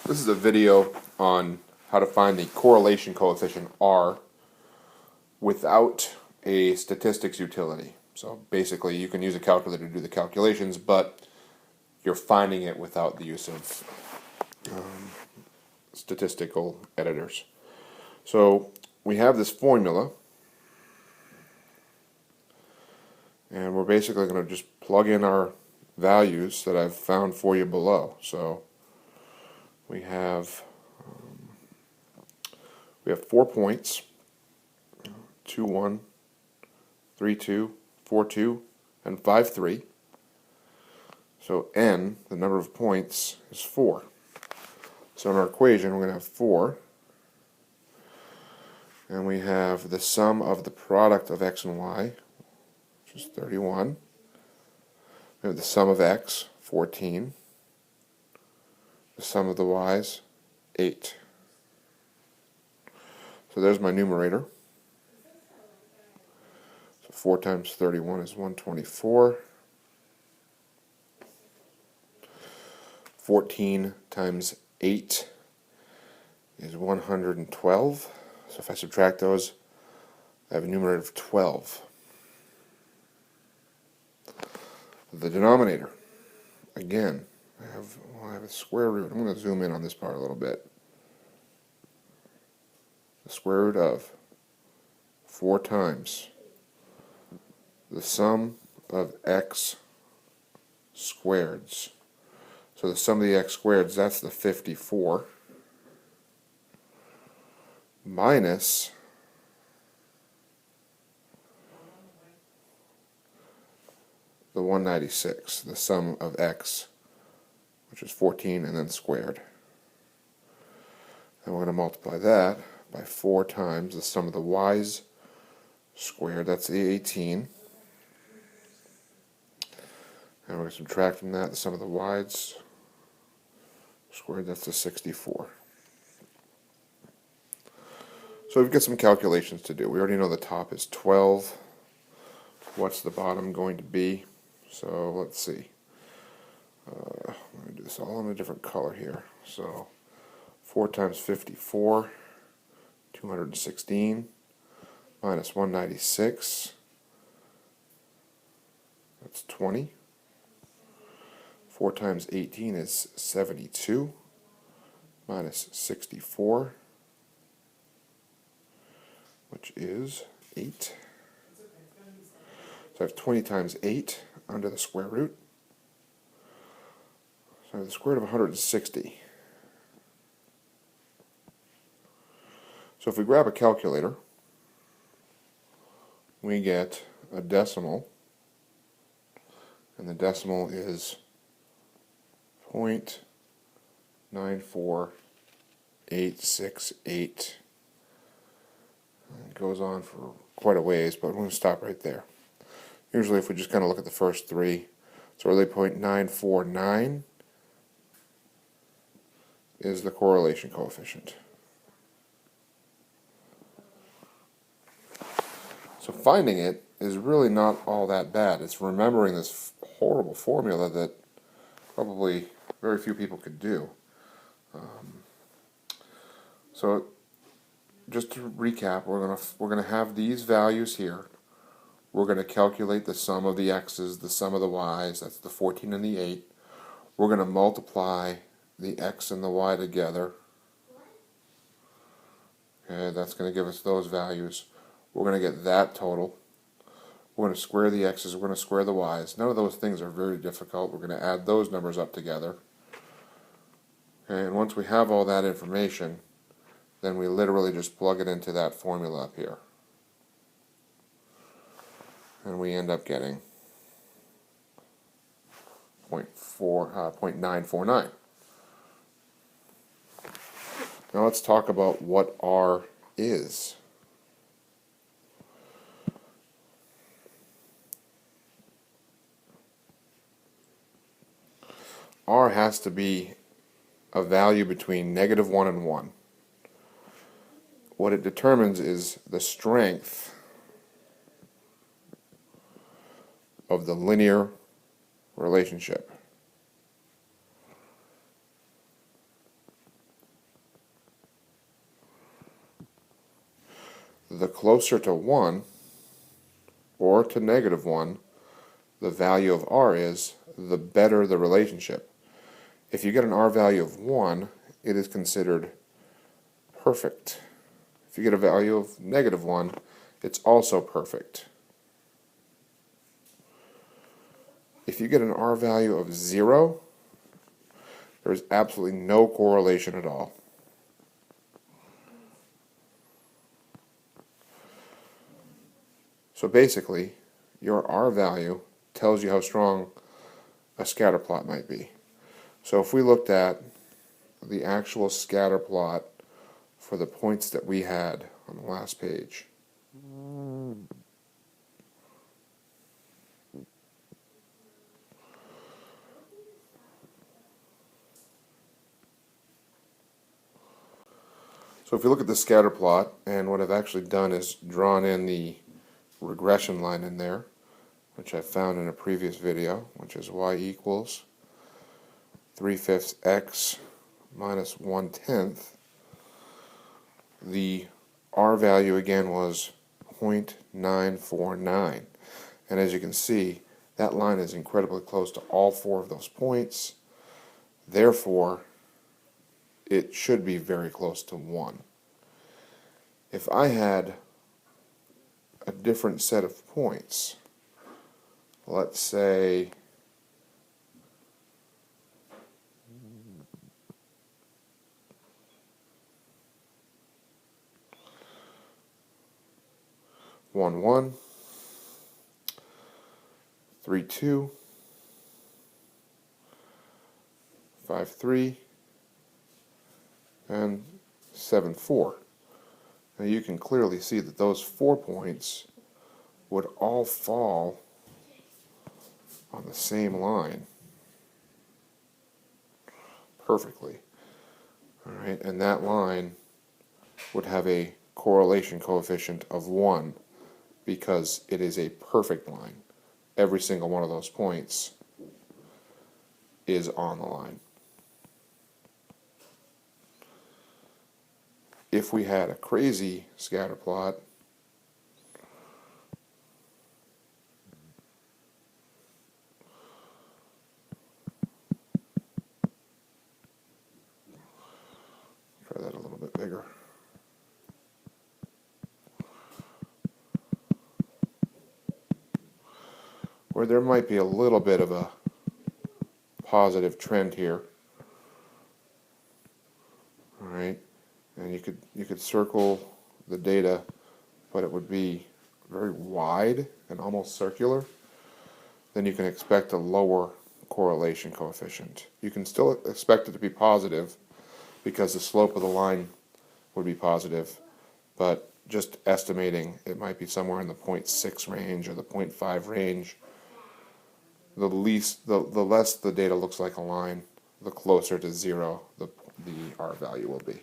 This is a video on how to find the correlation coefficient R without a statistics utility. So basically you can use a calculator to do the calculations, but you're finding it without the use of statistical editors. So we have this formula, and we're basically going to just plug in our values that I've found for you below. So we have 4 points: 2, 1, 3, 2, 4, 2, and 5, 3. So n, the number of points, is 4. So in our equation, we're going to have 4, and we have the sum of the product of x and y, which is 31. We have the sum of x, 14. The sum of the y's, 8. So there's my numerator. So 4 times 31 is 124. 14 times 8 is 112. So if I subtract those, I have a numerator of 12. The denominator, again, I have a square root. I'm going to zoom in on this part a little bit. The square root of 4 times the sum of x squareds. So the sum of the x squareds, that's the 54, minus the 196, the sum of x, which is 14 and then squared. And we're going to multiply that by 4 times the sum of the y's squared, that's the 18. And we're going to subtract from that the sum of the y's squared, that's the 64. So we've got some calculations to do. We already know the top is 12. What's the bottom going to be? So let's see. I'm going to do this all in a different color here. So 4 times 54, 216, minus 196, that's 20. 4 times 18 is 72, minus 64, which is 8. So I have 20 times 8 under the square root. So I have the square root of 160. So if we grab a calculator, we get a decimal, and the decimal is 0.94868. It goes on for quite a ways, but we're going to stop right there. Usually if we just kind of look at the first three, so really 0.949 is the correlation coefficient. So finding it is really not all that bad. It's remembering this horrible formula that probably very few people could do. So just to recap, we're gonna have these values here. We're gonna calculate the sum of the x's, the sum of the y's. That's the 14 and the 8. We're gonna multiply the x and the y together. Okay, that's gonna give us those values. We're gonna get that total. We're gonna square the x's. We're gonna square the y's. None of those things are very difficult. We're gonna add those numbers up together. Okay, and once we have all that information, then we literally just plug it into that formula up here. And we end up getting 0.949. Now let's talk about what R is. R has to be a value between -1 and 1. What it determines is the strength of the linear relationship. the closer to 1 or to -1 the value of r is, the better the relationship. If you get an r value of 1, it is considered perfect. If you get a value of -1, it's also perfect. If you get an r value of 0, there's absolutely no correlation at all. So basically, your r value tells you how strong a scatter plot might be. So if we looked at the actual scatter plot for the points that we had on the last page. So if you look at the scatter plot, and what I've actually done is drawn in the regression line in there, which I found in a previous video, which is y equals 3/5 x minus 1/10. The r value again was 0.949. And as you can see, that line is incredibly close to all 4 of those points. Therefore, it should be very close to 1. If I had a different set of points, let's say one, 1, 3, 2, 5, 3, and 7, 4. Now you can clearly see that those 4 points would all fall on the same line perfectly. Alright, and that line would have a correlation coefficient of 1 because it is a perfect line. Every single one of those points is on the line. If we had a crazy scatter plot, try that a little bit bigger. Where there might be a little bit of a positive trend here. All right, and you could circle the data, but it would be very wide and almost circular. Then you can expect a lower correlation coefficient. You can still expect it to be positive because the slope of the line would be positive, but just estimating it might be somewhere in the 0.6 range or the 0.5 range. The less the data looks like a line, the closer to 0 the r value will be.